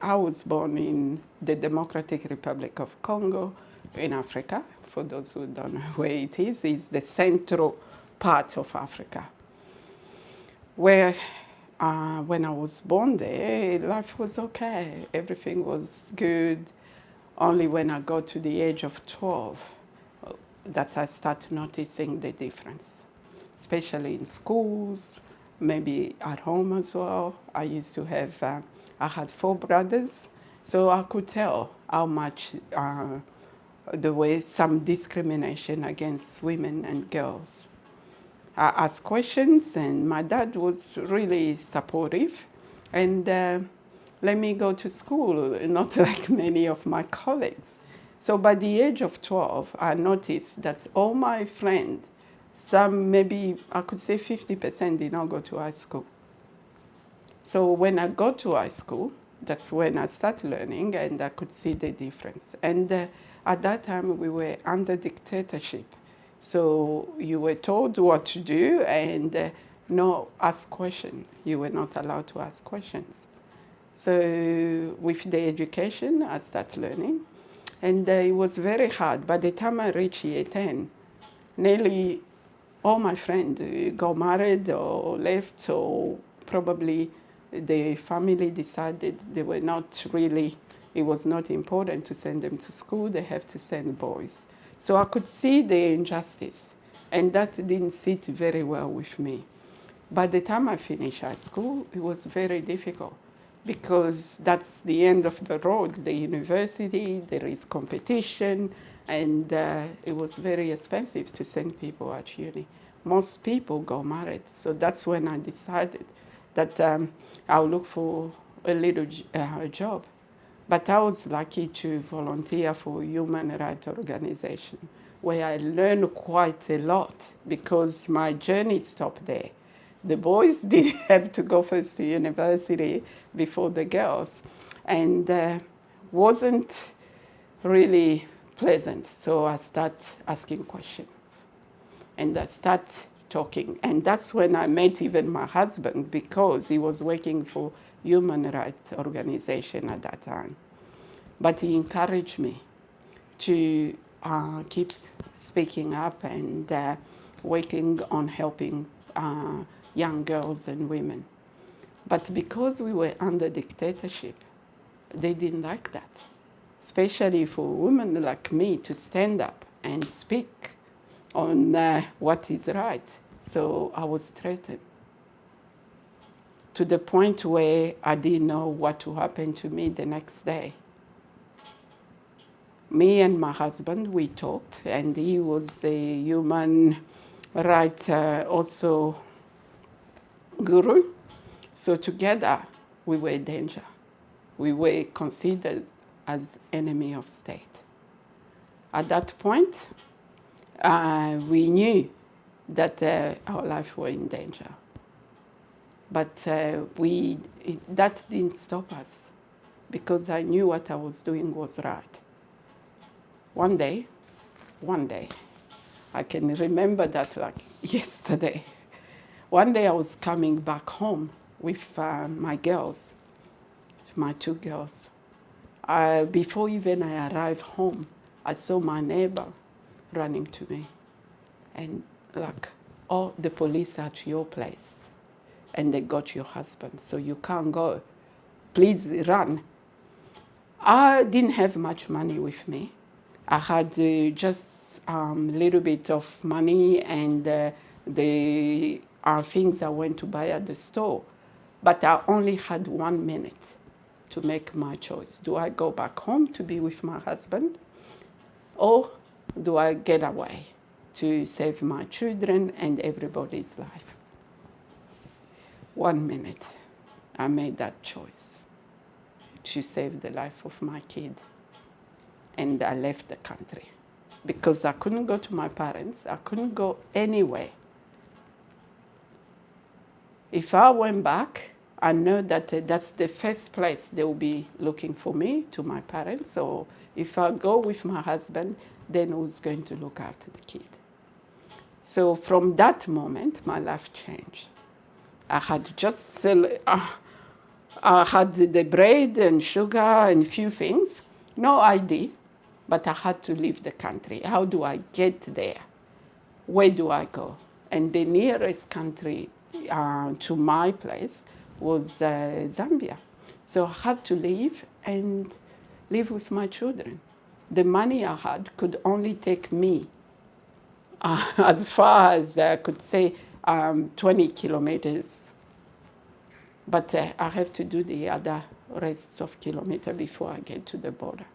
I was born in the Democratic Republic of Congo in Africa. For those who don't know where it is, it's the central part of Africa. Where when I was born there, life was okay. Everything was good. Only when I got to the age of 12 that I started noticing the difference, especially in schools, maybe at home as well. I used to have, I had 4 brothers, so I could tell how much there was some discrimination against women and girls. I asked questions, and my dad was really supportive and let me go to school, not like many of my colleagues. So by the age of 12, I noticed that all my friends, some maybe I could say 50% did not go to high school. So when I got to high school, that's when I started learning and I could see the difference. And at that time we were under dictatorship. So you were told what to do and no ask questions. You were not allowed to ask questions. So with the education, I started learning. And it was very hard. By the time I reached year 10, nearly all my friends got married or left, or probably the family decided they were not really, it was not important to send them to school, they have to send boys. So I could see the injustice, and that didn't sit very well with me. By the time I finished high school, it was very difficult because that's the end of the road, the university, there is competition, and it was very expensive to send people at uni. Most people got married, so that's when I decided that I'll look for a little job. But I was lucky to volunteer for a human rights organization where I learned quite a lot because my journey stopped there. The boys did have to go first to university before the girls, and wasn't really pleasant. So I started asking questions, and I started talking. And that's when I met even my husband, because he was working for human rights organization at that time. But he encouraged me to keep speaking up and working on helping young girls and women. But because we were under dictatorship, they didn't like that, especially for women like me to stand up and speak on what is right. So I was threatened to the point where I didn't know what would happen to me the next day. Me and my husband, we talked, and he was a human rights also guru. So together, we were in danger. We were considered as enemy of state. At that point, we knew that our life were in danger. But that didn't stop us, because I knew what I was doing was right. One day, I can remember that like yesterday. One day I was coming back home with my girls, my 2 girls. Before even I arrived home, I saw my neighbor running to me. And like, oh, the police are at your place and they got your husband, so you can't go. Please run. I didn't have much money with me. I had just a little bit of money and the things I went to buy at the store. But I only had 1 minute to make my choice. Do I go back home to be with my husband, or do I get away to save my children and everybody's life? 1 minute, I made that choice to save the life of my kid. And I left the country because I couldn't go to my parents. I couldn't go anywhere. If I went back, I know that that's the first place they will be looking for me, to my parents. Or if I go with my husband, then who's going to look after the kid? So from that moment, my life changed. I had just I had the bread and sugar and a few things. No ID, but I had to leave the country. How do I get there? Where do I go? And the nearest country to my place was Zambia. So I had to leave and live with my children. The money I had could only take me as far as I could say 20 kilometers. But I have to do the other rest of kilometer before I get to the border.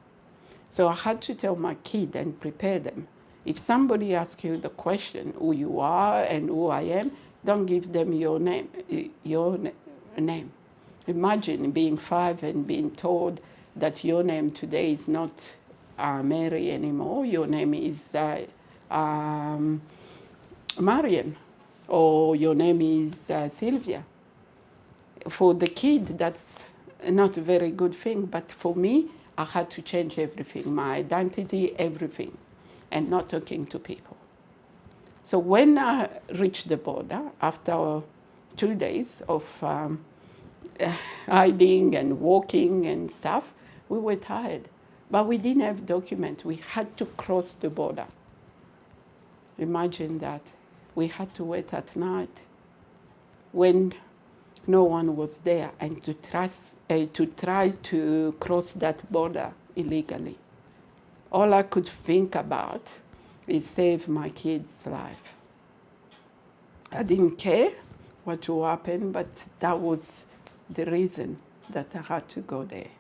So I had to tell my kid and prepare them. If somebody asks you the question, who you are and who I am, don't give them your name. Imagine being 5 and being told that your name today is not Mary anymore. Your name is Marian, or your name is Sylvia. For the kid, that's not a very good thing, but for me, I had to change everything, my identity, everything, and not talking to people. So when I reached the border, after 2 days of hiding and walking and stuff, we were tired. But we didn't have documents. We had to cross the border. Imagine that. We had to wait at night when no one was there, and to try to cross that border illegally. All I could think about is save my kid's life. I didn't care what would happen, but that was the reason that I had to go there.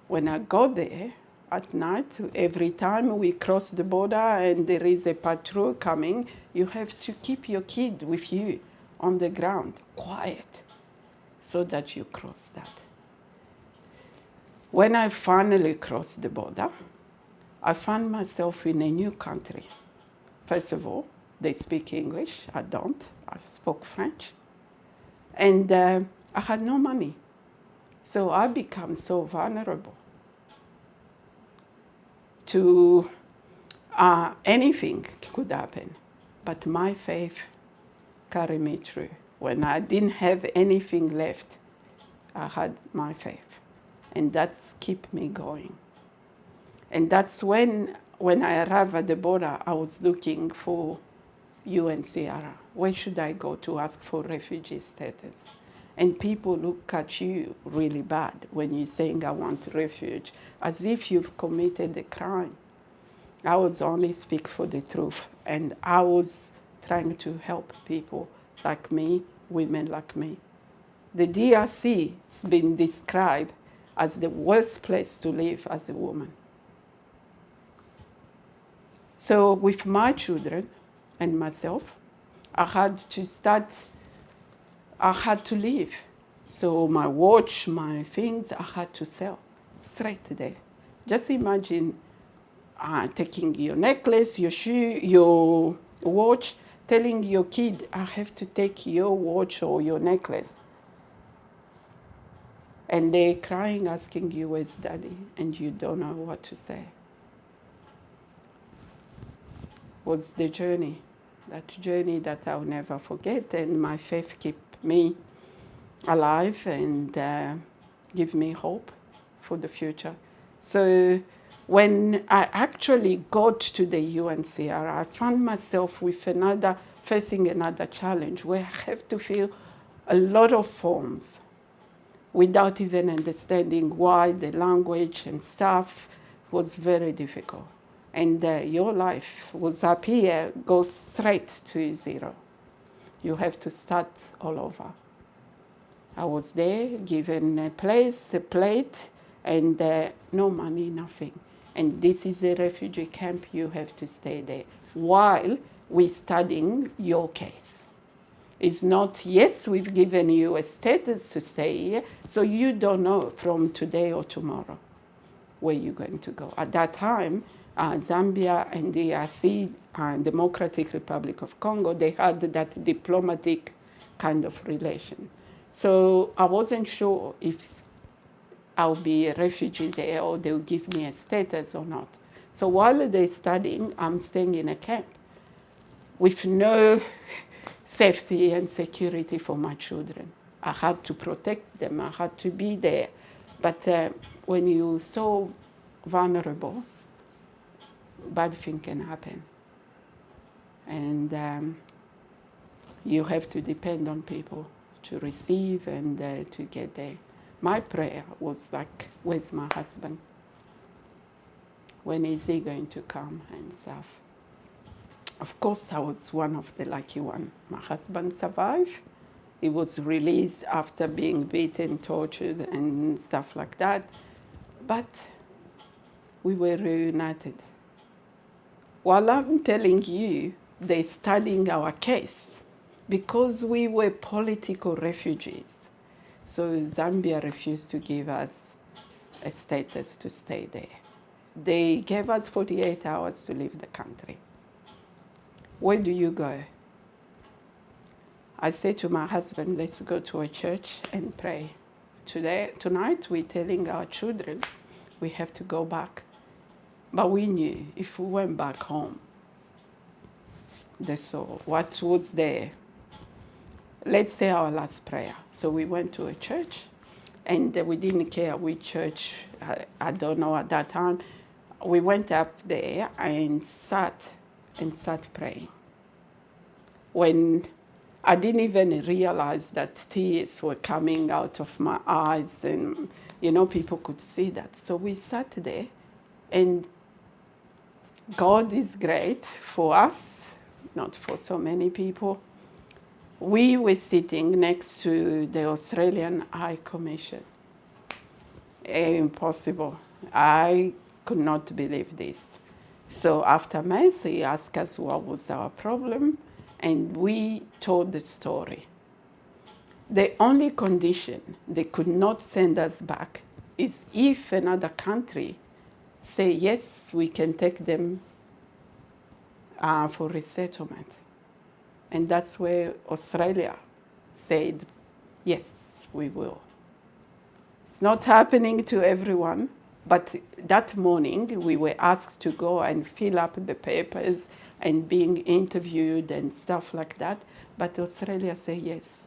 When I got there at night, every time we cross the border and there is a patrol coming, you have to keep your kid with you on the ground, quiet, so that you cross that. When I finally crossed the border, I found myself in a new country. First of all, they speak English. I don't. I spoke French. And I had no money. So I became so vulnerable to anything could happen. But my faith carried me through. When I didn't have anything left, I had my faith. And that's kept me going. And that's when I arrived at the border, I was looking for UNHCR. Where should I go to ask for refugee status? And people look at you really bad when you're saying, I want refuge, as if you've committed a crime. I was only speak for the truth. And I was trying to help people like me, women like me. The DRC has been described as the worst place to live as a woman. So with my children and myself, I had to leave. So my watch, my things, I had to sell straight there. Just imagine taking your necklace, your shoe, your watch, telling your kid, I have to take your watch or your necklace. And they're crying, asking you, where's daddy? And you don't know what to say. Was the journey that I'll never forget, and my faith kept me alive and give me hope for the future. So when I actually got to the UNHCR, I found myself facing another challenge where I have to fill a lot of forms without even understanding why the language and stuff was very difficult. And your life was up here, goes straight to zero. You have to start all over. I was there, given a place, a plate, and no money, nothing. And this is a refugee camp, you have to stay there while we're studying your case. It's not, yes, we've given you a status to stay here, so you don't know from today or tomorrow where you're going to go. At that time, Zambia and the DRC, Democratic Republic of Congo, they had that diplomatic kind of relation. So I wasn't sure if I'll be a refugee there or they'll give me a status or not. So while they're studying, I'm staying in a camp with no safety and security for my children. I had to protect them. I had to be there. But when you're so vulnerable, bad thing can happen. And you have to depend on people to receive and to get there. My prayer was like, where's my husband? When is he going to come and stuff? Of course, I was one of the lucky ones. My husband survived. He was released after being beaten, tortured, and stuff like that. But we were reunited. While I'm telling you, they're studying our case because we were political refugees. So Zambia refused to give us a status to stay there. They gave us 48 hours to leave the country. Where do you go? I said to my husband, let's go to a church and pray. Tonight, we're telling our children we have to go back. But we knew if we went back home, they saw what was there. Let's say our last prayer. So we went to a church, and we didn't care which church, I don't know at that time. We went up there and sat praying. When I didn't even realize that tears were coming out of my eyes, and people could see that. So we sat there, and God is great for us, not for so many people. We were sitting next to the Australian High Commission. Impossible. I could not believe this. So after Mass, he asked us what was our problem, and we told the story. The only condition they could not send us back is if another country say, yes, we can take them for resettlement. And that's where Australia said, yes, we will. It's not happening to everyone, but that morning we were asked to go and fill up the papers and being interviewed and stuff like that. But Australia said yes.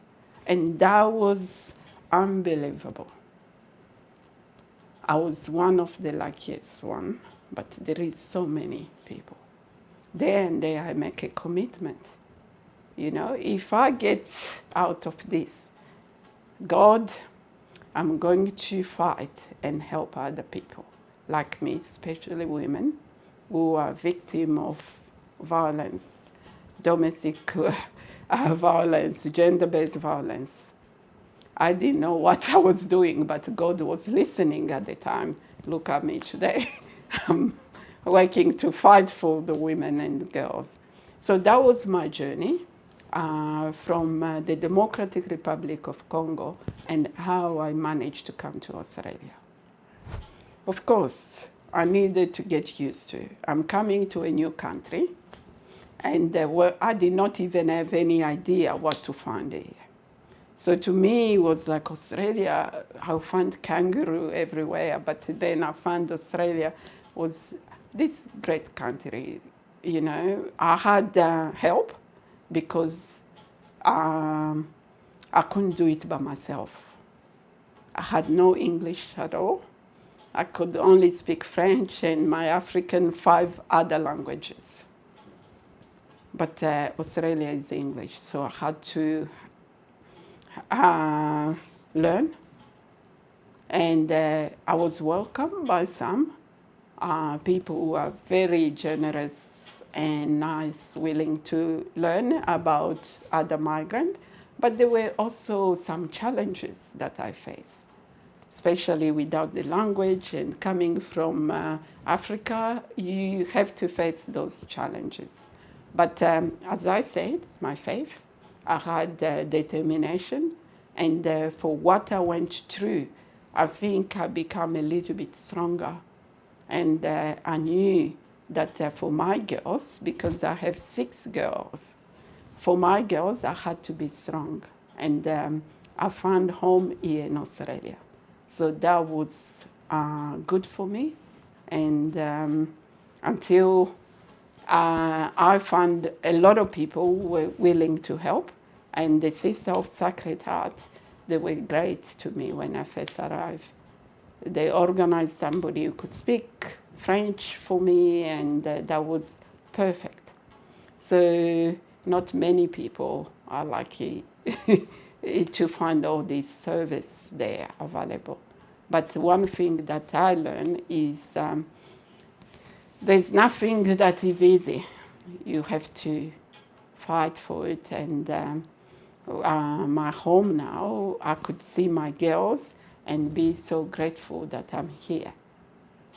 And that was unbelievable. I was one of the luckiest one, but there is so many people. There and there I make a commitment. If I get out of this, God, I'm going to fight and help other people like me, especially women who are victims of violence, domestic violence, gender-based violence. I didn't know what I was doing, but God was listening at the time. Look at me today. I'm working to fight for the women and girls. So that was my journey from the Democratic Republic of Congo and how I managed to come to Australia. Of course, I needed to get used to. I'm coming to a new country, and I did not even have any idea what to find here. So to me, it was like Australia. I found kangaroo everywhere, but then I found Australia was this great country. I had help because I couldn't do it by myself. I had no English at all. I could only speak French and my African 5 other languages. But Australia is English, so I had to learn. And I was welcomed by some people who are very generous and nice, willing to learn about other migrants. But there were also some challenges that I faced, especially without the language and coming from Africa, you have to face those challenges. But as I said, my faith, I had determination, and for what I went through, I think I became a little bit stronger. And I knew that for my girls, because I have 6 girls, for my girls, I had to be strong. And I found home here in Australia. So that was good for me. And until I found a lot of people who were willing to help. And the sister of Sacred Heart They were great to me when I first arrived. They organized somebody who could speak French for me, and that was perfect. So not many people are lucky to find all these services there available. But one thing that I learned is there's nothing that is easy. You have to fight for it. And my home now, I could see my girls and be so grateful that I'm here.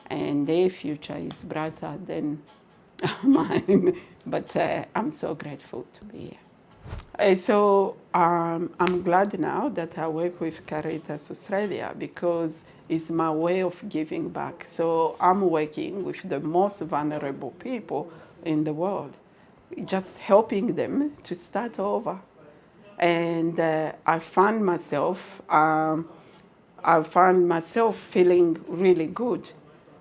And their future is brighter than mine. But I'm so grateful to be here. So I'm glad now that I work with Caritas Australia because it's my way of giving back. So I'm working with the most vulnerable people in the world, just helping them to start over. And I found myself feeling really good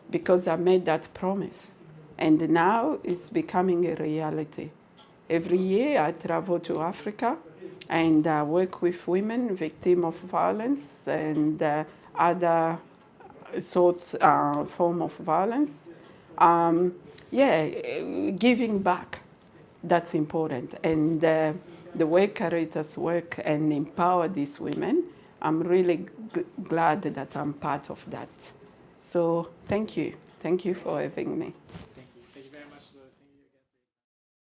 because I made that promise. And now it's becoming a reality. Every year I travel to Africa and work with women victims of violence and other form of violence. Giving back, that's important. And the way Caritas work and empower these women, I'm really glad that I'm part of that. So thank you. Thank you for having me.